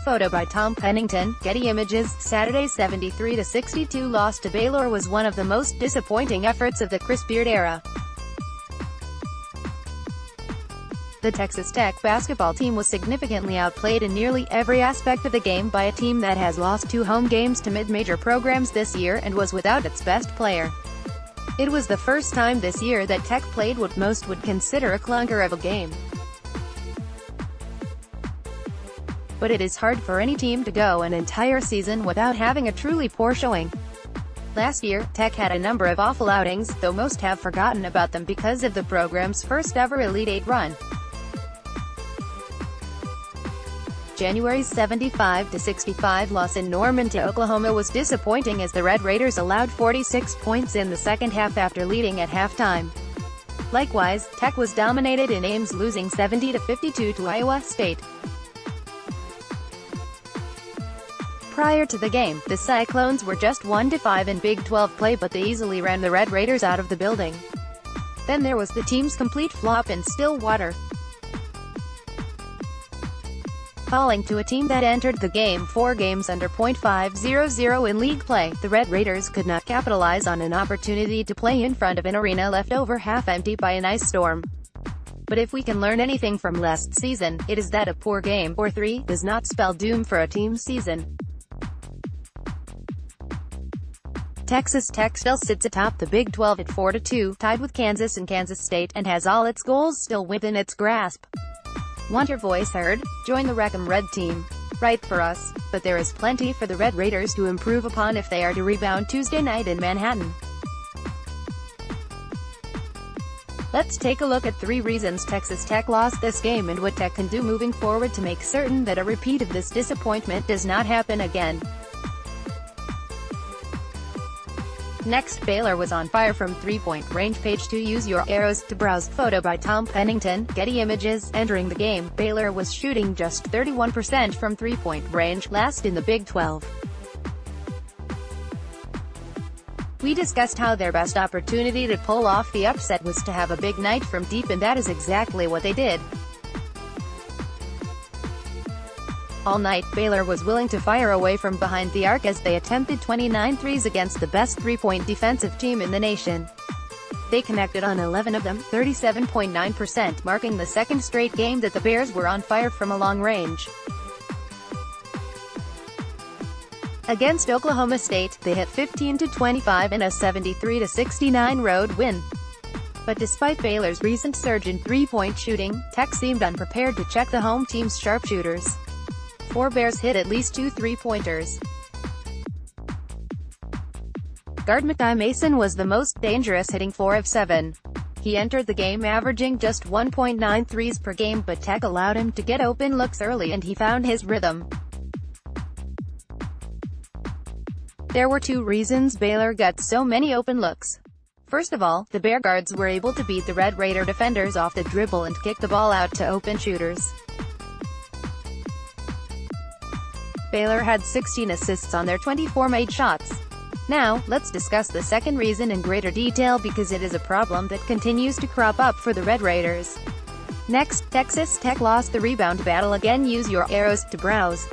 Photo by Tom Pennington, Getty Images. Saturday's 73-62 loss to Baylor was one of the most disappointing efforts of the Chris Beard era. The Texas Tech basketball team was significantly outplayed in nearly every aspect of the game by a team that has lost 2 home games to mid-major programs this year and was without its best player. It was the first time this year that Tech played what most would consider a clunker of a game. But it is hard for any team to go an entire season without having a truly poor showing. Last year, Tech had a number of awful outings, though most have forgotten about them because of the program's first ever Elite Eight run. January's 75-65 loss in Norman to Oklahoma was disappointing as the Red Raiders allowed 46 points in the second half after leading at halftime. Likewise, Tech was dominated in Ames, losing 70-52 to Iowa State. Prior to the game, the Cyclones were just 1-5 in Big 12 play, but they easily ran the Red Raiders out of the building. Then there was the team's complete flop in Stillwater. Falling to a team that entered the game 4 games under .500 in league play, the Red Raiders could not capitalize on an opportunity to play in front of an arena left over half empty by an ice storm. But if we can learn anything from last season, it is that a poor game, or 3, does not spell doom for a team's season. Texas Tech still sits atop the Big 12 at 4-2, tied with Kansas and Kansas State, and has all its goals still within its grasp. Want your voice heard? Join the Wreckham Red team. Write for us. But there is plenty for the Red Raiders to improve upon if they are to rebound Tuesday night in Manhattan. Let's take a look at 3 reasons Texas Tech lost this game and what Tech can do moving forward to make certain that a repeat of this disappointment does not happen again. Next, Baylor was on fire from 3-point range. Page 2. Use your arrows to browse. Photo by Tom Pennington, Getty Images. Entering the game, Baylor was shooting just 31% from 3-point range, last in the Big 12. We discussed how their best opportunity to pull off the upset was to have a big night from deep, and that is exactly what they did. All night, Baylor was willing to fire away from behind the arc as they attempted 29 threes against the best 3-point defensive team in the nation. They connected on 11 of them, 37.9%, marking the second straight game that the Bears were on fire from a long range. Against Oklahoma State, they hit 15-25 in a 73-69 road win. But despite Baylor's recent surge in 3-point shooting, Tech seemed unprepared to check the home team's sharpshooters. 4 Bears hit at least 2 3-pointers. Guard Makai Mason was the most dangerous, hitting 4 of 7. He entered the game averaging just 1.9 threes per game, but Tech allowed him to get open looks early and he found his rhythm. There were 2 reasons Baylor got so many open looks. First of all, the Bear guards were able to beat the Red Raider defenders off the dribble and kick the ball out to open shooters. Baylor had 16 assists on their 24 made shots. Now, let's discuss the second reason in greater detail because it is a problem that continues to crop up for the Red Raiders. Next, Texas Tech lost the rebound battle again. Use your arrows to browse.